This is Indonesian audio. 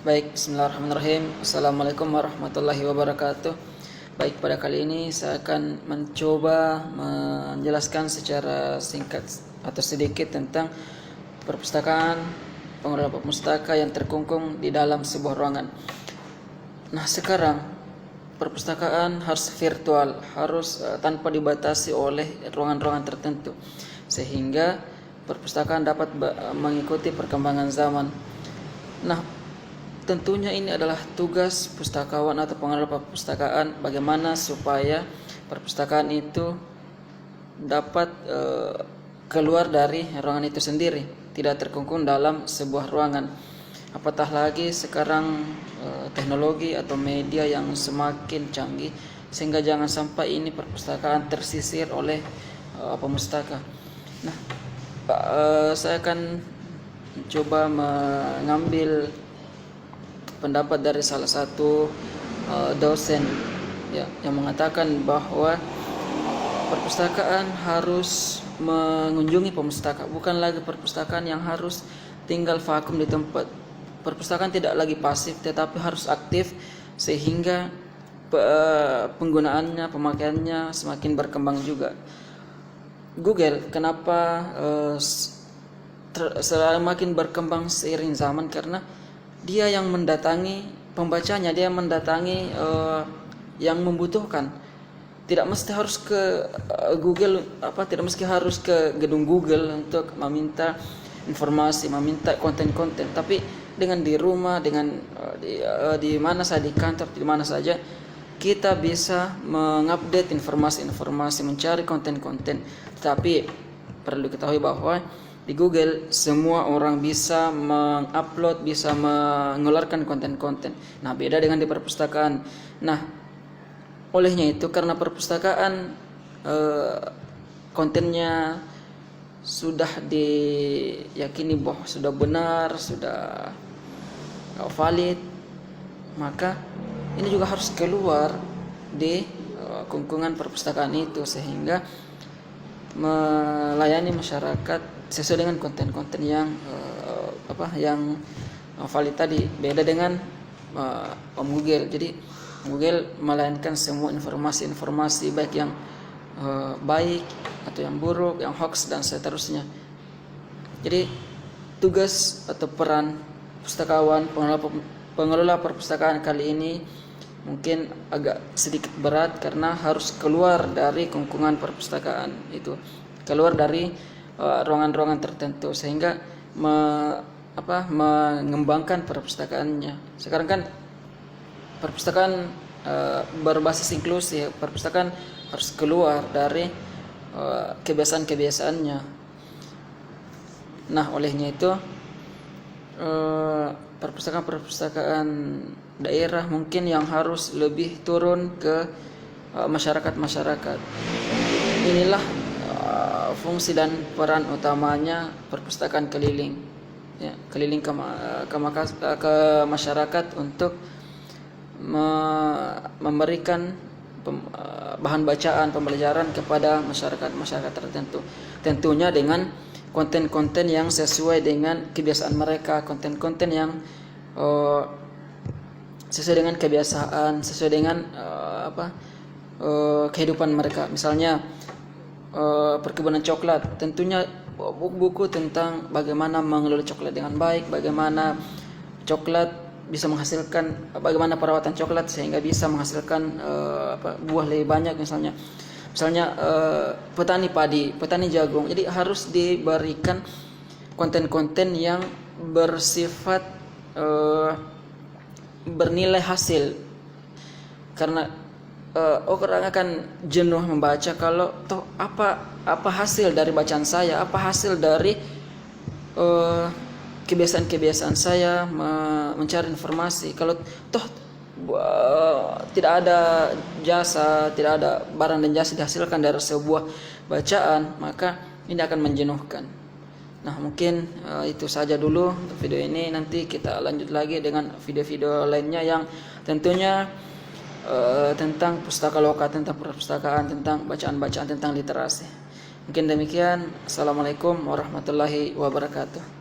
Baik, bismillahirrahmanirrahim. Assalamualaikum warahmatullahi wabarakatuh. Baik, pada kali ini saya akan mencoba menjelaskan secara singkat atau sedikit tentang perpustakaan, pengelola pustaka yang terkungkung di dalam sebuah ruangan. Nah, sekarang perpustakaan harus virtual, harus tanpa dibatasi oleh ruangan-ruangan tertentu, sehingga perpustakaan dapat mengikuti perkembangan zaman. Nah, tentunya ini adalah tugas pustakawan atau pengelola perpustakaan, bagaimana supaya perpustakaan itu dapat keluar dari ruangan itu sendiri, tidak terkungkung dalam sebuah ruangan. Apatah lagi sekarang teknologi atau media yang semakin canggih, sehingga jangan sampai ini perpustakaan tersisir oleh pemustaka. Nah, saya akan coba mengambil pendapat dari salah satu dosen yang mengatakan bahwa perpustakaan harus mengunjungi pemustaka, bukan lagi perpustakaan yang harus tinggal vakum di tempat. Perpustakaan tidak lagi pasif, tetapi harus aktif, sehingga penggunaannya, pemakaiannya semakin berkembang juga. Google kenapa semakin berkembang seiring zaman? Karena dia yang mendatangi pembacanya, dia mendatangi yang membutuhkan. Tidak mesti harus ke Google, tidak mesti harus ke gedung Google untuk meminta informasi, meminta konten-konten. Tapi dengan di rumah, dengan di mana saja, di kantor, di mana saja, kita bisa mengupdate informasi-informasi, mencari konten-konten. Tapi perlu diketahui bahwa di Google semua orang bisa mengupload, bisa mengeluarkan konten-konten. Nah, beda dengan di perpustakaan. Nah, olehnya itu karena perpustakaan kontennya sudah diyakini bahwa sudah benar, sudah valid, maka ini juga harus keluar di kungkungan perpustakaan itu, sehingga melayani masyarakat sesuai dengan konten-konten yang yang valid tadi. Beda dengan Google. Jadi Google melayani semua informasi-informasi baik yang baik atau yang buruk, yang hoax dan seterusnya. Jadi tugas atau peran pustakawan, pengelola perpustakaan kali ini mungkin agak sedikit berat, karena harus keluar dari kungkungan perpustakaan itu, keluar dari ruangan-ruangan tertentu, sehingga mengembangkan perpustakaannya. Sekarang kan perpustakaan berbasis inklusi, perpustakaan harus keluar dari kebiasaan-kebiasaannya. Nah, olehnya itu perpustakaan daerah mungkin yang harus lebih turun ke masyarakat. Inilah fungsi dan peran utamanya perpustakaan keliling, keliling ke masyarakat untuk memberikan bahan bacaan, pembelajaran kepada masyarakat tertentu. Tentunya dengan konten-konten yang sesuai dengan kebiasaan mereka, konten-konten yang sesuai dengan kebiasaan, sesuai dengan kehidupan mereka. Misalnya perkebunan coklat, tentunya buku tentang bagaimana mengelola coklat dengan baik, bagaimana coklat bisa menghasilkan, bagaimana perawatan coklat sehingga bisa menghasilkan buah lebih banyak. Misalnya petani padi, petani jagung. Jadi harus diberikan konten-konten yang bersifat bernilai hasil, karena orang akan jenuh membaca kalau toh apa hasil dari bacaan saya, apa hasil dari kebiasaan-kebiasaan saya mencari informasi, kalau toh tidak ada jasa, tidak ada barang dan jasa dihasilkan dari sebuah bacaan, maka ini akan menjenuhkan. Nah, mungkin itu saja dulu untuk video ini. Nanti kita lanjut lagi dengan video-video lainnya yang tentunya tentang pustaka loka, tentang perpustakaan, tentang bacaan-bacaan, tentang literasi. Mungkin demikian. Assalamualaikum warahmatullahi wabarakatuh.